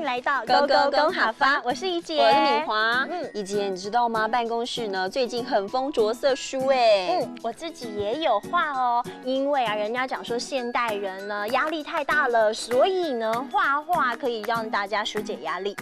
来到勾勾公好发，我是怡姐，我是敏华。怡姐，你知道吗？办公室呢最近很疯着色书哎。我自己也有画哦，因为啊，人家讲说现代人呢压力太大了，所以呢画画可以让大家疏解压力。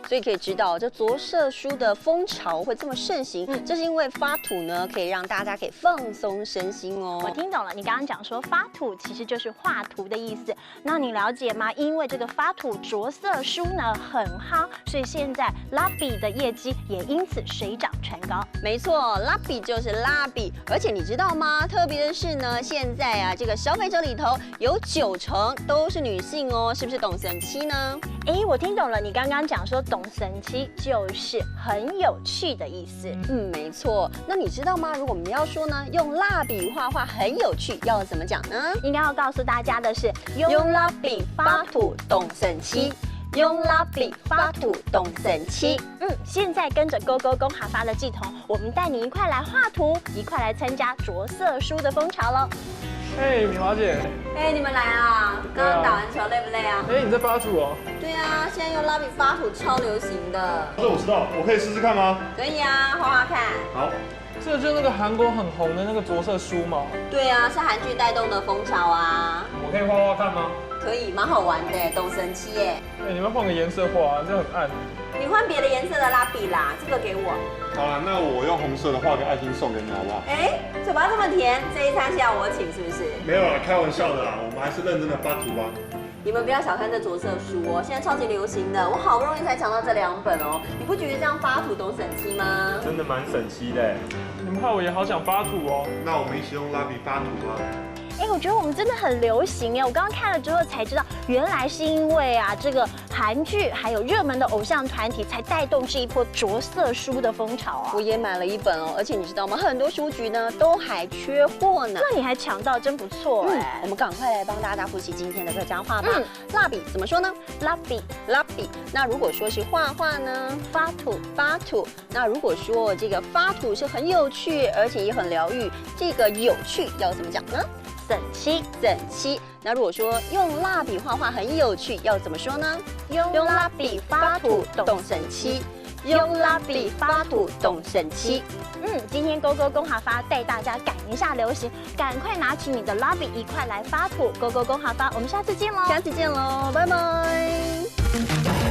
所以可以知道，这着色书的风潮会这么盛行，这是因为发图呢可以让大家可以放松身心哦。我听懂了，你刚刚讲说发图其实就是画图的意思，那你了解吗？因为这个发图着色书呢很夯，所以现在蜡笔的业绩也因此水涨船高。没错，蜡笔就是蜡笔，而且你知道吗？特别的是呢，现在啊这个消费者里头有90%都是女性哦，是不是懂神七呢？我听懂了，你刚刚讲说懂神七就是很有趣的意思。没错。那你知道吗？如果我们要说呢，用蜡笔画画很有趣，要怎么讲呢？应该要告诉大家的是，用蜡笔发图懂神七。用蜡笔发图懂神七。现在跟着勾勾公好发的系统，我们带你一块来画图，一块来参加着色书的风潮喽。敏华姐，你们来啊！刚刚打完球累不累啊？你在发图哦？对啊，现在用蜡笔发图超流行的。这我知道，我可以试试看吗？可以啊，画画看。好。这就是那个韩国很红的那个着色书嘛？对啊，是韩剧带动的风潮啊。我可以画画看吗？可以，蛮好玩的，懂神七耶。你们换个颜色画，这很暗。你换别的颜色的蜡笔啦，这个给我。好了，那我用红色的画个爱心送给你，好不好？嘴巴这么甜，这一餐是要我请是不是？没有啦，开玩笑的啦，我们还是认真的发图吧。你们不要小看这着色书哦，现在超级流行的，我好不容易才抢到这2本哦。你不觉得这样发图懂神七吗？真的蛮神奇的。你们害我也好想发图哦。那我们一起用蜡笔发图吧。我觉得我们真的很流行我刚刚看了之后才知道，原来是因为啊这个韩剧还有热门的偶像团体才带动这一波着色书的风潮啊。我也买了1本哦，而且你知道吗？很多书局呢都还缺货呢。那你还抢到，真不错我们赶快来帮大家复习今天的客家话吧。蜡笔怎么说呢？蜡笔，蜡笔。那如果说是画画呢？发图，发图。那如果说这个发图是很有趣，而且也很疗愈，这个有趣要怎么讲呢？神七，神七。那如果说用蜡笔画画很有趣，要怎么说呢？用蜡笔发图懂神七。用蜡笔发图懂神七。今天勾勾公好发带大家赶一下流行，赶快拿起你的蜡笔一块来发图。勾勾公好发，我们下次见喽！下次见喽，拜拜。